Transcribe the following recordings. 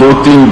2-3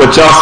50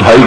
2.5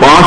5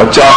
50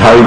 2.5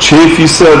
6%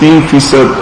3%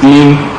3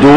2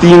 3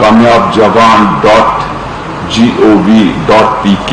kamyabjawan.gov.pk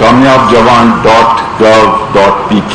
kamyabjawan.gov.pk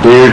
1.5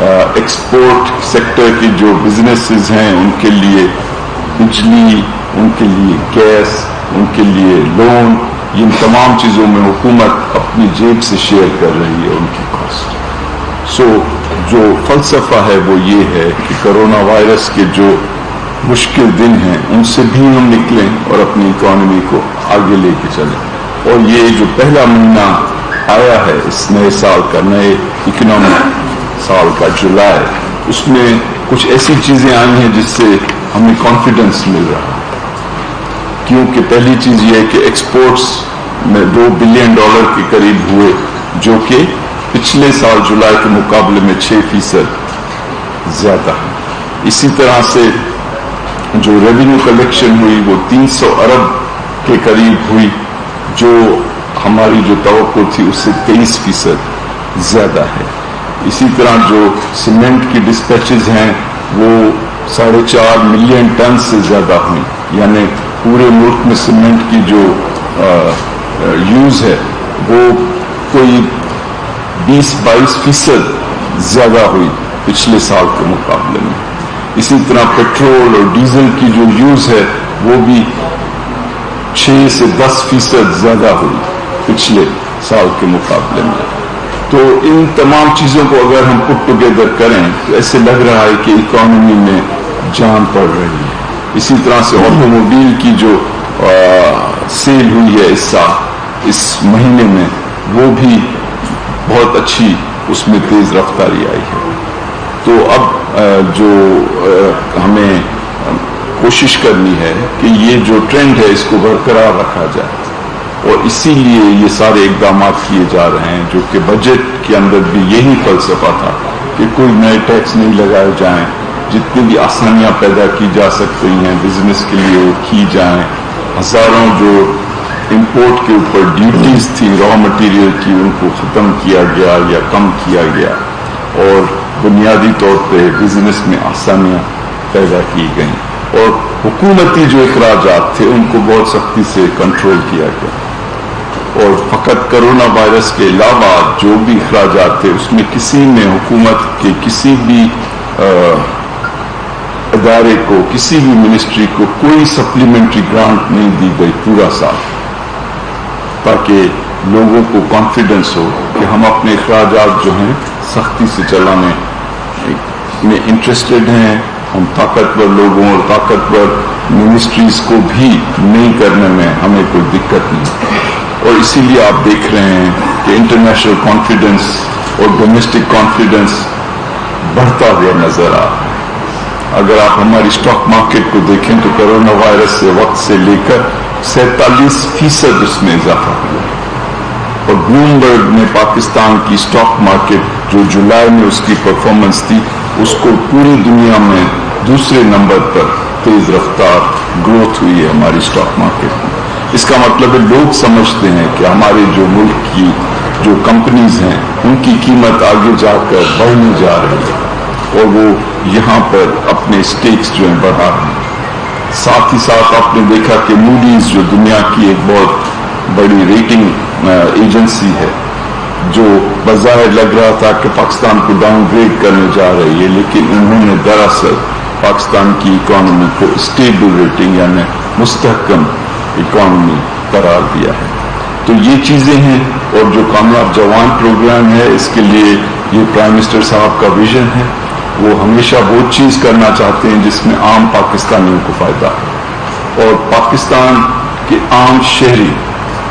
export sector کی جو businesses ہیں ان کے لیے بجلی، ان کے لیے گیس، ان کے لیے لون، ان تمام چیزوں میں حکومت اپنی جیب سے شیئر کر رہی ہے ان کی کاسٹ. سو جو فلسفہ ہے وہ یہ ہے کہ کرونا وائرس کے جو مشکل دن ہیں ان سے بھی ہم نکلیں اور اپنی اکانومی کو آگے لے کے چلیں. اور یہ جو پہلا مہینہ آیا ہے اس نئے سال کا، نئے اکنامک سال کا، جولائی، اس میں کچھ ایسی چیزیں آئی ہیں جس سے ہمیں کانفیڈنس مل رہا ہے. کیونکہ پہلی چیز یہ ہے کہ ایکسپورٹس میں $2 بلین کے قریب ہوئے، جو کہ پچھلے سال جولائی کے مقابلے میں 6% زیادہ ہے. اسی طرح سے جو ریونیو کلیکشن ہوئی وہ 300 ارب کے قریب ہوئی، جو ہماری جو توقع تھی اس سے 23% زیادہ ہے. اسی طرح جو سیمنٹ کی ڈسپیچز ہیں وہ 4.5 ملین ٹن سے زیادہ ہوئی، یعنی پورے ملک میں سیمنٹ کی جو یوز ہے وہ کوئی 20-22% زیادہ ہوئی پچھلے سال کے مقابلے میں. اسی طرح پیٹرول اور ڈیزل کی جو یوز ہے وہ بھی 6 سے 10% زیادہ ہوئی پچھلے سال کے مقابلے میں. تو ان تمام چیزوں کو اگر ہم پٹ ٹوگیدر کریں تو ایسے لگ رہا ہے کہ اکانومی میں جان پڑ رہی ہے. اسی طرح سے آٹو موبائل کی جو سیل ہوئی ہے اس سال، اس مہینے میں، وہ بھی بہت اچھی، اس میں تیز رفتاری آئی ہے. تو اب جو ہمیں کوشش کرنی ہے کہ یہ جو ٹرینڈ ہے اس کو برقرار رکھا جائے، اور اسی لیے یہ سارے اقدامات کیے جا رہے ہیں، جو کہ بجٹ کے اندر بھی یہی فلسفہ تھا کہ کوئی نئے ٹیکس نہیں لگائے جائیں، جتنی بھی آسانیاں پیدا کی جا سکتی ہیں بزنس کے لیے وہ کی جائیں. ہزاروں جو امپورٹ کے اوپر ڈیوٹیز تھی را مٹیریل کی ان کو ختم کیا گیا یا کم کیا گیا، اور بنیادی طور پہ بزنس میں آسانیاں پیدا کی گئیں، اور حکومتی جو اخراجات تھے ان کو بہت سختی سے کنٹرول کیا گیا. اور فقط کرونا وائرس کے علاوہ جو بھی اخراجات تھے اس میں کسی میں حکومت کے کسی بھی ادارے کو، کسی بھی منسٹری کو کوئی سپلیمنٹری گرانٹ نہیں دی گئی پورا سال، تاکہ لوگوں کو کانفیڈنس ہو کہ ہم اپنے اخراجات جو ہیں سختی سے چلانے میں انٹرسٹڈ ہیں. ہم طاقتور لوگوں اور طاقتور منسٹریز کو بھی نہیں کرنے میں ہمیں کوئی دقت نہیں. اور اسی لیے آپ دیکھ رہے ہیں کہ انٹرنیشنل کانفیڈنس اور ڈومیسٹک کانفیڈنس بڑھتا ہوا نظر آ رہا ہے. اگر آپ ہماری اسٹاک مارکیٹ کو دیکھیں تو کرونا وائرس سے وقت سے لے کر 47% اس میں اضافہ ہوا. اور بلومبرگ نے پاکستان کی اسٹاک مارکیٹ جو جولائی میں اس کی پرفارمنس تھی اس کو پوری دنیا میں دوسرے نمبر پر تیز رفتار گروتھ ہوئی ہے ہماری اسٹاک مارکیٹ میں. اس کا مطلب ہے لوگ سمجھتے ہیں کہ ہمارے جو ملک کی جو کمپنیز ہیں ان کی قیمت آگے جا کر بڑھنے جا رہی ہے، اور وہ یہاں پر اپنے اسٹیکس جو ہیں بڑھا رہے ہیں. ساتھ ہی ساتھ آپ نے دیکھا کہ موڈیز جو دنیا کی ایک بہت بڑی ریٹنگ ایجنسی ہے، جو بظاہر لگ رہا تھا کہ پاکستان کو ڈاؤن گریڈ کرنے جا رہی ہے، لیکن انہوں نے دراصل پاکستان کی اکانومی کو اسٹیبل ریٹنگ یعنی مستحکم اکانومی قرار دیا ہے. تو یہ چیزیں ہیں، اور جو کامیاب جوان پروگرام ہے اس کے لیے یہ پرائم منسٹر صاحب کا ویژن ہے. وہ ہمیشہ وہ چیز کرنا چاہتے ہیں جس میں عام پاکستانیوں کو فائدہ ہو، اور پاکستان کے عام شہری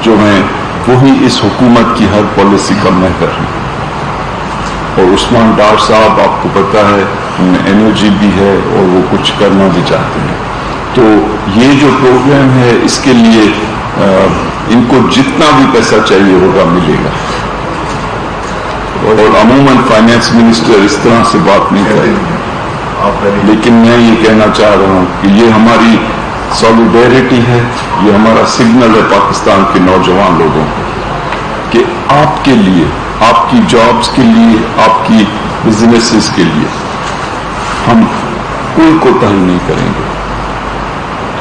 جو ہیں وہی اس حکومت کی ہر پالیسی کا محور ہیں. اور عثمان ڈار صاحب آپ کو پتا ہے ان میں انرجی بھی ہے اور وہ کچھ کرنا بھی چاہتے ہیں. تو یہ جو پروگرام ہے اس کے لیے ان کو جتنا بھی پیسہ چاہیے ہوگا ملے گا. اور عموماً فائنانس منسٹر اس طرح سے بات نہیں کرے گا، لیکن میں یہ کہنا چاہ رہا ہوں کہ یہ ہماری سالیڈیرٹی ہے، یہ ہمارا سگنل ہے پاکستان کے نوجوان لوگوں کو کہ آپ کے لیے، آپ کی جابز کے لیے، آپ کی بزنسز کے لیے ہم کوئی کوتاہی نہیں کریں گے.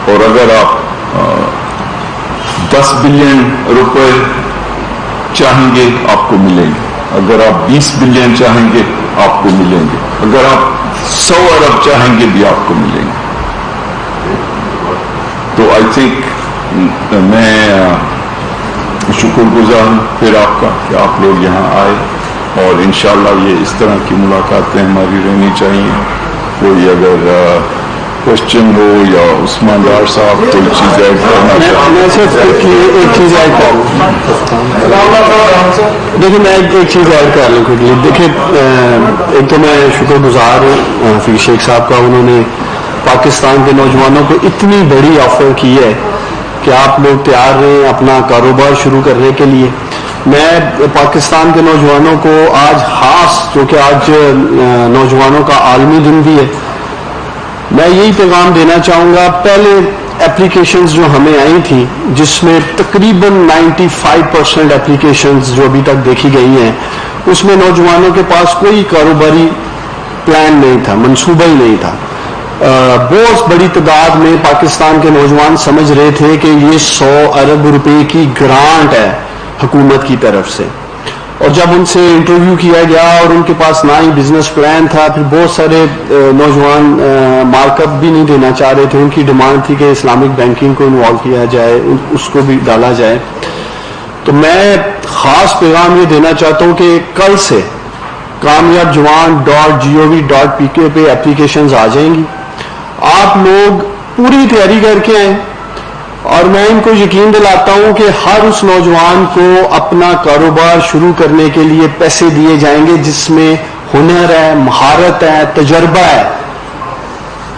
اور اگر آپ 10 بلین روپے چاہیں گے آپ کو ملیں گے، اگر آپ 20 بلین چاہیں گے آپ کو ملیں گے. اگر آپ 100 ارب چاہیں گے بھی آپ کو ملیں گے. تو آئی تھنک میں شکر گزار ہوں پھر آپ کا کہ آپ لوگ یہاں آئے, اور انشاءاللہ یہ اس طرح کی ملاقاتیں ہماری رہنی چاہیے. کوئی اگر کوشچن ہو یا عثمان ڈار صاحب کوئی چیز ایڈ کرنا چاہتے میں صرف ایک چیز ایڈ کر لوں. دیکھیے میں ایک چیز ایڈ کر لوں کوئکلی. دیکھیے ایک تو میں شکر گزار ہوں حفیظ شیخ صاحب کا, انہوں نے پاکستان کے نوجوانوں کو اتنی بڑی آفر کی ہے کہ آپ لوگ تیار رہیں اپنا کاروبار شروع کرنے کے لیے. میں پاکستان کے نوجوانوں کو آج خاص جو کہ آج نوجوانوں کا عالمی دن بھی ہے, میں یہی پیغام دینا چاہوں گا. پہلے اپلیکیشنز جو ہمیں آئی تھیں جس میں تقریباً 95% اپلیکیشنز جو ابھی تک دیکھی گئی ہیں اس میں نوجوانوں کے پاس کوئی کاروباری پلان نہیں تھا, منصوبہ ہی نہیں تھا. بہت بڑی تعداد میں پاکستان کے نوجوان سمجھ رہے تھے کہ یہ 100 ارب روپے کی گرانٹ ہے حکومت کی طرف سے, اور جب ان سے انٹرویو کیا گیا اور ان کے پاس نہ ہی بزنس پلان تھا, پھر بہت سارے نوجوان مارک اپ بھی نہیں دینا چاہ رہے تھے. ان کی ڈیمانڈ تھی کہ اسلامک بینکنگ کو انوالو کیا جائے, اس کو بھی ڈالا جائے. تو میں خاص پیغام یہ دینا چاہتا ہوں کہ کل سے کامیاب جوان .gov.pk پہ اپلیکیشنز آ جائیں گی. آپ لوگ پوری تیاری کر کے آئیں, اور میں ان کو یقین دلاتا ہوں کہ ہر اس نوجوان کو اپنا کاروبار شروع کرنے کے لیے پیسے دیے جائیں گے جس میں ہنر ہے, مہارت ہے, تجربہ ہے.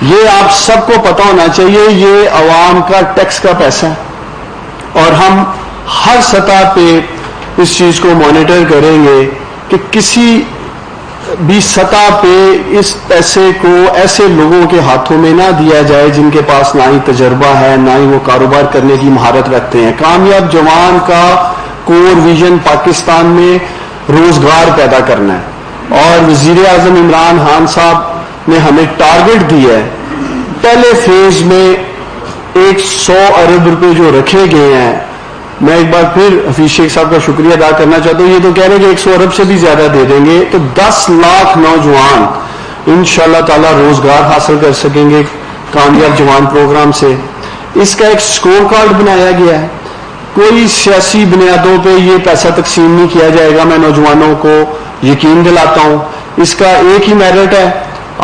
یہ آپ سب کو پتہ ہونا چاہیے یہ عوام کا ٹیکس کا پیسہ ہے, اور ہم ہر سطح پہ اس چیز کو مانیٹر کریں گے کہ کسی بھی سطح پہ اس پیسے کو ایسے لوگوں کے ہاتھوں میں نہ دیا جائے جن کے پاس نہ ہی تجربہ ہے نہ ہی وہ کاروبار کرنے کی مہارت رکھتے ہیں. کامیاب جوان کا کور ویژن پاکستان میں روزگار پیدا کرنا ہے, اور وزیر اعظم عمران خان صاحب نے ہمیں ٹارگٹ دیا ہے. پہلے فیز میں 100 ارب روپے جو رکھے گئے ہیں, میں ایک بار پھر حفیظ شیخ صاحب کا شکریہ ادا کرنا چاہتا ہوں. یہ تو کہہ رہے ہیں کہ 100 ارب سے بھی زیادہ دے دیں گے, تو 10 لاکھ نوجوان انشاءاللہ تعالی روزگار حاصل کر سکیں گے کامیاب جوان پروگرام سے. اس کا ایک سکور کارڈ بنایا گیا ہے. کوئی سیاسی بنیادوں پہ یہ پیسہ تقسیم نہیں کیا جائے گا, میں نوجوانوں کو یقین دلاتا ہوں. اس کا ایک ہی میرٹ ہے,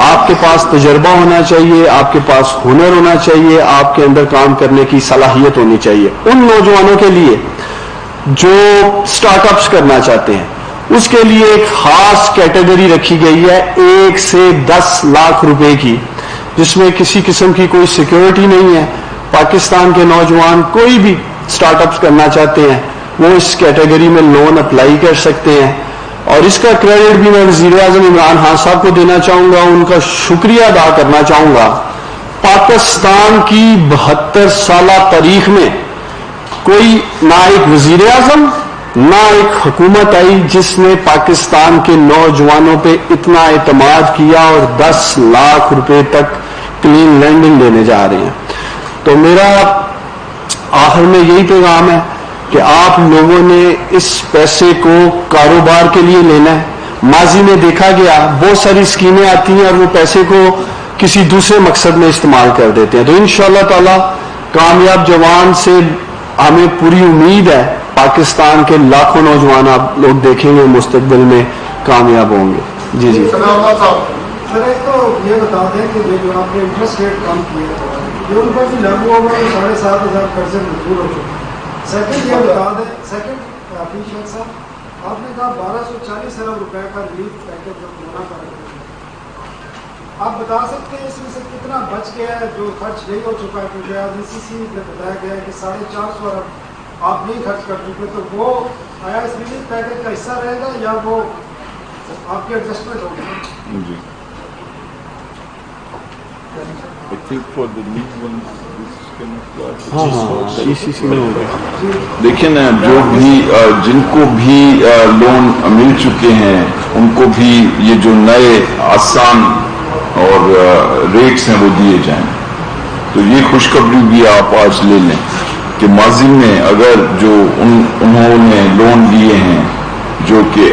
آپ کے پاس تجربہ ہونا چاہیے, آپ کے پاس ہنر ہونا چاہیے, آپ کے اندر کام کرنے کی صلاحیت ہونی چاہیے. ان نوجوانوں کے لیے جو سٹارٹ اپس کرنا چاہتے ہیں اس کے لیے ایک خاص کیٹیگری رکھی گئی ہے 1 سے 10 لاکھ روپے کی, جس میں کسی قسم کی کوئی سیکیورٹی نہیں ہے. پاکستان کے نوجوان کوئی بھی سٹارٹ اپس کرنا چاہتے ہیں وہ اس کیٹیگری میں لون اپلائی کر سکتے ہیں. اور اس کا کریڈٹ بھی میں وزیر اعظم عمران خان صاحب کو دینا چاہوں گا, ان کا شکریہ ادا کرنا چاہوں گا. پاکستان کی 72 سالہ تاریخ میں کوئی نہ ایک وزیر اعظم نہ ایک حکومت آئی جس نے پاکستان کے نوجوانوں پہ اتنا اعتماد کیا اور 10 لاکھ روپے تک کلین لینڈنگ دینے جا رہے ہیں. تو میرا آخر میں یہی پیغام ہے کہ آپ لوگوں نے اس پیسے کو کاروبار کے لیے لینا ہے. ماضی میں دیکھا گیا بہت ساری اسکیمیں آتی ہیں اور وہ پیسے کو کسی دوسرے مقصد میں استعمال کر دیتے ہیں. تو انشاءاللہ تعالی کامیاب جوان سے ہمیں پوری امید ہے پاکستان کے لاکھوں نوجوان آپ لوگ دیکھیں گے مستقبل میں کامیاب ہوں گے. جی جی سر ایک تو یہ بتا دیں کہ جو آپ نے انٹرسٹ ریٹ کم کیے جو ان پر بھی لاگو ہوا تو 7,500 قرضے منظور ہو چکے. سیکنڈ یہ بتا دیں, سیکنڈ حفیظ شیخ صاحب آپ نے کہا 1240 ارب روپے کا ریلیف پیکج جو کورونا کا رکھا ہے, آپ بتا سکتے ہیں اس میں سے کتنا بچ گیا ہے جو خرچ نہیں ہو چکا ہے؟ کیونکہ آج ECC میں بتایا گیا ہے کہ 450 ارب آپ نہیں خرچ کر چکے, تو وہ آیا اس ریلیف پیکج کا حصہ رہے گا یا وہ آپ کی ایڈجسٹمنٹ ہوگی؟ جی I think for the new ones, this can apply. ECC میں ہوگا. دیکھیں نا, جو بھی جن کو بھی لون مل چکے ہیں ان کو بھی یہ جو نئے آسان اور ریٹس ہیں وہ دیے جائیں. تو یہ خوشخبری بھی آپ آج لے لیں کہ ماضی میں اگر جو انہوں نے لون لیے ہیں جو کہ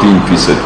3%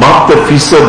72%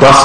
10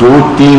2-3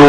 2,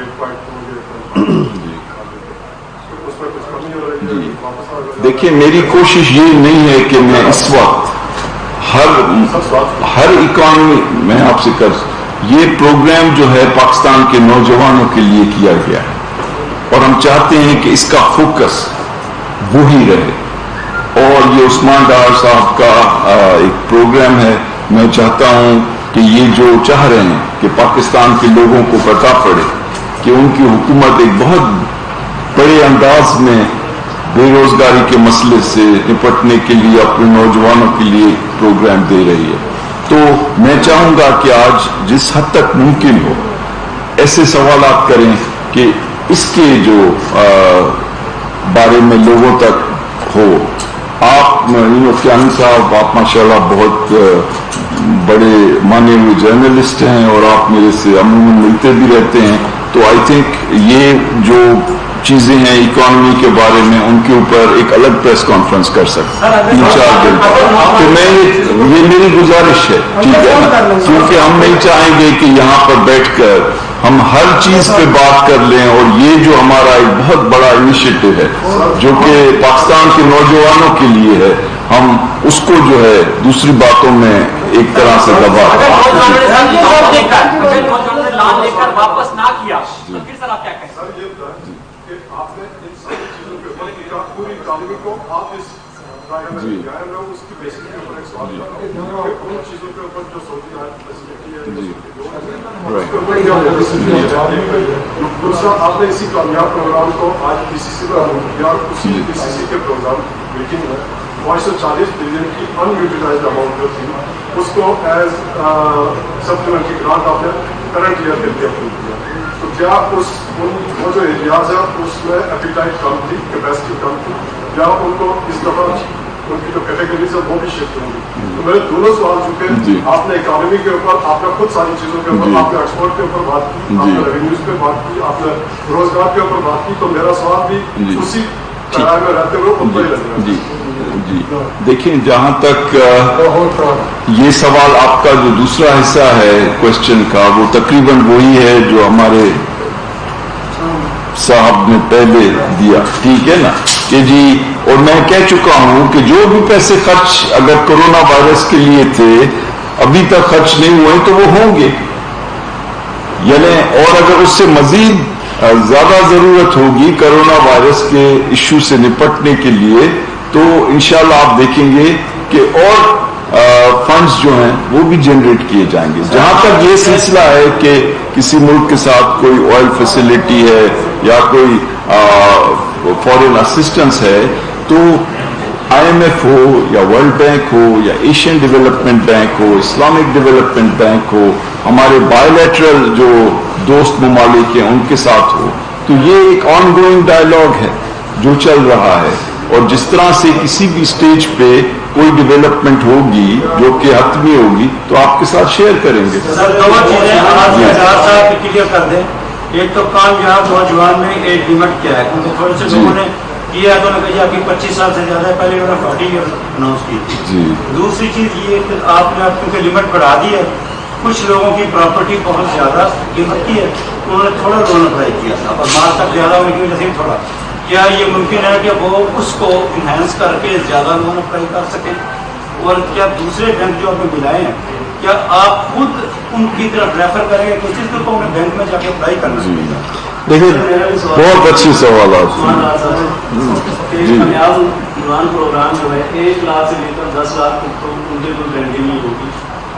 8.2 اس میں کچھ کمی ہو رہی ہے واپس آ گیا؟ دیکھیے میری کوشش یہ نہیں ہے کہ میں اس وقت ہر اکانومی میں آپ سے یہ پروگرام جو ہے پاکستان کے نوجوانوں کے لیے کیا گیا ہے اور ہم چاہتے ہیں کہ اس کا فوکس وہی رہے اور یہ عثمان ڈار صاحب کا ایک پروگرام ہے. میں چاہتا ہوں کہ یہ جو چاہ رہے ہیں کہ پاکستان کے لوگوں کو پتہ پڑے کہ ان کی حکومت ایک بہت بڑے انداز میں بے روزگاری کے مسئلے سے نپٹنے کے لیے اپنے نوجوانوں کے لیے پروگرام دے رہی ہے. تو میں چاہوں گا کہ آج جس حد تک ممکن ہو ایسے سوالات کریں کہ اس کے جو بارے میں لوگوں تک ہو. آپ کیانی صاحب آپ ماشاءاللہ بہت بڑے مانے ہوئے جرنلسٹ ہیں اور آپ میرے سے عموماً ملتے بھی رہتے ہیں. تو آئی تھنک یہ جو چیزیں ہیں اکانومی کے بارے میں ان کے اوپر ایک الگ پریس کانفرنس کر سکتے 3-4 دن. تو میں یہ میری گزارش ہے ٹھیک ہے نا, کیونکہ ہم نہیں چاہیں گے کہ یہاں پر بیٹھ کر ہم ہر چیز پہ بات کر لیں اور یہ جو ہمارا ایک بہت بڑا انیشیٹو ہے جو کہ پاکستان کے نوجوانوں کے لیے ہے ہم اس کو جو ہے دوسری باتوں میں ایک طرح سے دبا واپس نہ کیا تو پھر سر آپ کیا کہیں؟ سر یہ بتائیں کہ آپ نے ان ساری چیزوں کے اوپر پوری اکانومی کو آپ اس اس کی بیسس کے اوپر ایک سوال کر ان چیزوں کے اوپر جو سعودی دوسرا آپ نے اسی کامیاب پروگرام کو آج پی سی سی پر اسی پی سی سی کے پروگرام میٹنگ میں 540 بلین کی ان یوٹیلائزڈ اماؤنٹ جو تھی اس کو ایز سپلیمنٹری گرانٹ آپ نے کرنٹ ایئر کے لیے اپروو کیا. تو کیا وہ جو ایریاز ہے اس میں ایپیٹائٹ کم تھی, کیپیسٹی کم تھی, یا ان کو اس دفعہ ان کی جو کیٹیگریز ہے وہ بھی شفٹ ہوں گی؟ تو میرے دونوں سوال چونکہ آپ نے اکانومی کے اوپر آپ نے خود ساری چیزوں کے اوپر آپ نے ایکسپورٹ کے اوپر بات کی, آپ نے ریونیوز پہ بات کی, آپ نے روزگار کے اوپر بات کی, تو میرا سوال بھی اسی خیال میں رہتے ہوئے اتنا ہی لگ رہا ہے. جی دیکھیں جہاں تک یہ سوال آپ کا جو دوسرا حصہ ہے کوشچن کا وہ تقریباً وہی ہے جو ہمارے صاحب نے پہلے دیا ٹھیک ہے نا کہ جی, اور میں کہہ چکا ہوں کہ جو بھی پیسے خرچ اگر کورونا وائرس کے لیے تھے ابھی تک خرچ نہیں ہوئے تو وہ ہوں گے, یعنی اور اگر اس سے مزید زیادہ ضرورت ہوگی کورونا وائرس کے ایشو سے نپٹنے کے لیے تو انشاءاللہ آپ دیکھیں گے کہ اور فنڈز جو ہیں وہ بھی جنریٹ کیے جائیں گے. جہاں تک یہ سلسلہ ہے کہ کسی ملک کے ساتھ کوئی آئل فیسلٹی ہے یا کوئی فورن اسسٹنس ہے تو IMF ہو یا ورلڈ بینک ہو یا ایشین ڈیولپمنٹ بینک ہو, اسلامک ڈیولپمنٹ بینک ہو, ہمارے بائیلیٹرل جو دوست ممالک ہیں ان کے ساتھ ہو, تو یہ ایک آن گوئنگ ڈائلاگ ہے جو چل رہا ہے. اور جس طرح سے کسی بھی سٹیج پہ کوئی ڈیولپمنٹ ہوگی جو کہ حتمی ہوگی تو آپ کے ساتھ شیئر کریں گے. سر دو چیزیں صاحب کلیئر کر دیں. ایک تو کامیاب نوجوان میں ایج لمٹ کیا ہے, کیونکہ تھوڑے سے لوگوں نے کیا ہے تو نے کہا کہ 25 سال سے زیادہ ہے, پہلے انہوں نے 40 ایئر اناؤنس کی تھی. دوسری چیز یہ کہ آپ نے اب کیونکہ لمٹ بڑھا دی ہے, کچھ لوگوں کی پراپرٹی بہت زیادہ قیمت کی ہے, انہوں نے تھوڑا لون اپلائی کیا تھا اور مال تک زیادہ ہونے کی وجہ سے تھوڑا, کیا یہ ممکن ہے کہ وہ اس کو انہینس کر کے زیادہ لون اپلائی کر سکیں؟ اور کیا دوسرے بینک جو آپ نے بلائے ہیں کیا آپ خود ان کی طرف ریفر کریں گے, کچھ اس کو اپنے بینک میں جا کے اپلائی کرنا چاہیے؟ دیکھیں بہت اچھی سوالات. کامیاب نوجوان پروگرام جو ہے 1 لاکھ سے لے کر 10 لاکھ تک تو ان کے کوئی گارنٹی نہیں ہوگی,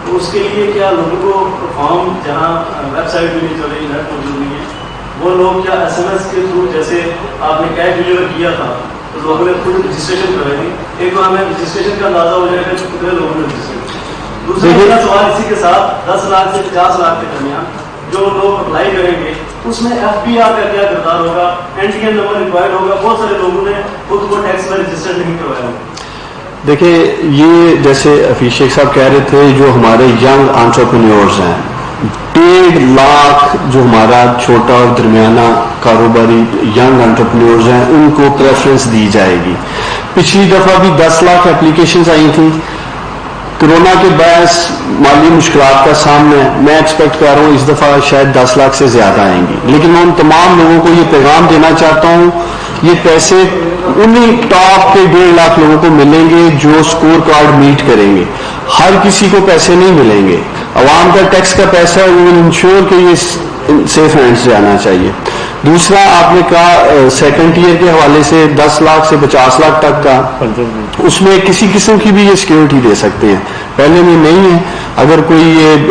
تو اس کے لیے کیا لوگوں کو فارم جہاں ویب سائٹ بھی نہیں چل رہی, نیٹ موجود نہیں ہے, وہ لوگ کیا SMS کے تھرو جیسے آپ نے کیش ڈلیور کیا تھا تو لوگوں نے خود رجسٹریشن کرائے گی؟ ایک تو ہمیں رجسٹریشن کا اندازہ ہو جائے گا کہ کتنے لوگوں نے رجسٹریشن. دوسرا میرا سوال اسی کے ساتھ 10 لاکھ سے 50 لاکھ کے درمیان جو لوگ اپلائی کریں گے اس میں FBR کا کیا کردار ہوگا, NTN نمبر ریکوائرڈ ہوگا؟ بہت سارے لوگوں نے خود کو ٹیکس میں رجسٹر نہیں کروایا ہوگا. دیکھیں یہ جیسے حفیظ شیخ صاحب کہہ رہے تھے جو ہمارے ینگ انٹرپرینیورز ہیں 1.5 لاکھ جو ہمارا چھوٹا اور درمیانہ کاروباری ینگ انٹرپرینیورز ہیں ان کو پریفرنس دی جائے گی. پچھلی دفعہ بھی 10 لاکھ اپلیکیشنز آئی تھیں, کورونا کے باعث مالی مشکلات کا سامنا ہے. میں ایکسپیکٹ کر رہا ہوں اس دفعہ شاید 10 لاکھ سے زیادہ آئیں گی، لیکن میں ان تمام لوگوں کو یہ پیغام دینا چاہتا ہوں، یہ پیسے انہی ٹاپ کے 1.5 لاکھ لوگوں کو ملیں گے جو سکور کارڈ میٹ کریں گے. ہر کسی کو پیسے نہیں ملیں گے. عوام کا ٹیکس کا پیسہ وہ انشور کہ یہ سیف ہینڈ سے آنا چاہیے. دوسرا آپ نے کہا سیکنڈ ٹیئر کے حوالے سے 10 لاکھ سے 50 لاکھ تک کا، اس میں کسی قسم کی بھی یہ سیکیورٹی دے سکتے ہیں. پہلے میں نہیں ہے، اگر کوئی یہ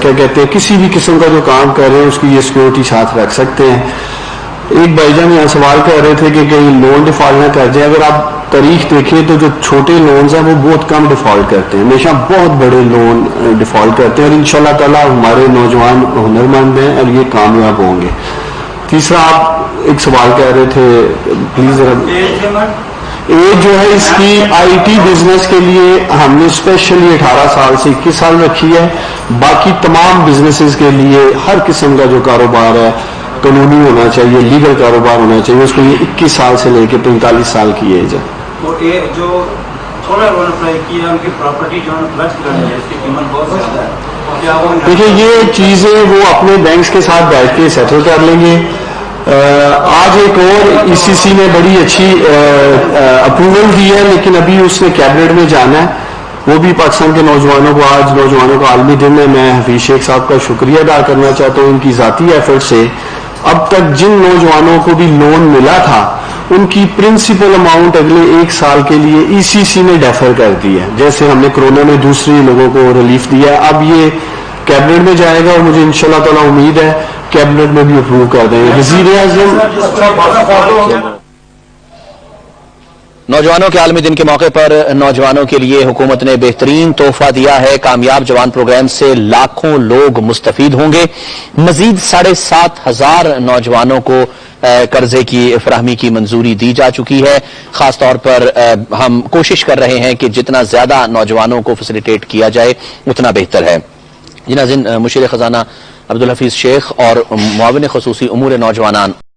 کیا کہتے ہیں کسی بھی قسم کا جو کام کر رہے ہیں اس کی یہ سیکیورٹی ساتھ رکھ سکتے ہیں. ایک بھائی جان یہاں سوال کر رہے تھے کہ کہیں لون ڈیفالٹ نہ کر جائے. اگر آپ تاریخ دیکھیں تو جو چھوٹے لونز ہیں وہ بہت کم ڈیفالٹ کرتے ہیں، ہمیشہ بہت بڑے لون ڈیفالٹ کرتے ہیں، اور انشاءاللہ تعالی ہمارے نوجوان ہنرمند ہیں اور یہ کامیاب ہوں گے. تیسرا آپ ایک سوال کہہ رہے تھے پلیز ذرا ایج جو ہے اس کی آئی ٹی بزنس کے لیے ہم نے اسپیشلی 18 سال سے 21 سال رکھی ہے. باقی تمام بزنسز کے لیے ہر قسم کا جو کاروبار ہے قانونی ہونا چاہیے، لیگل کاروبار ہونا چاہیے، اس کو یہ 21 سال سے لے کے 45 سال کی ایج ہے. اور یہ جو تھوڑا لون اپلائی کیا ان کی پراپرٹی جو ہے فلکس کرنی ہے، اس کی قیمت بہت زیادہ ہے. کیا وہ دیکھیے یہ چیزیں وہ اپنے بینکس کے ساتھ بیٹھ کے سیٹل کر لیں گے. آج ایک اور ای سی سی نے بڑی اچھی اپروول دی ہے، لیکن ابھی اس نے کیبنٹ میں جانا ہے. وہ بھی پاکستان کے نوجوانوں کو، آج نوجوانوں کا عالمی دن ہے، میں حفیظ شیخ صاحب کا شکریہ ادا کرنا چاہتا ہوں. ان کی ذاتی ایفرٹ سے اب تک جن نوجوانوں کو بھی لون ملا تھا ان کی پرنسپل اماؤنٹ اگلے 1 سال کے لیے ای سی سی نے ڈیفر کر دی ہے. جیسے ہم نے کرونا میں دوسرے لوگوں کو ریلیف دیا ہے، اب یہ کیبنٹ میں جائے گا اور مجھے انشاءاللہ تعالی امید ہے کیبنٹ میں بھی اپروو کر دیں گے. وزیر اعظم نوجوانوں کے عالمی دن کے موقع پر نوجوانوں کے لیے حکومت نے بہترین تحفہ دیا ہے. کامیاب جوان پروگرام سے لاکھوں لوگ مستفید ہوں گے. مزید 7,500 نوجوانوں کو قرضے کی فراہمی کی منظوری دی جا چکی ہے. خاص طور پر ہم کوشش کر رہے ہیں کہ جتنا زیادہ نوجوانوں کو فیسیلیٹیٹ کیا جائے اتنا بہتر ہے. جی ناظرین، مشیر خزانہ عبدالحفیظ شیخ اور معاون خصوصی امور نوجوانان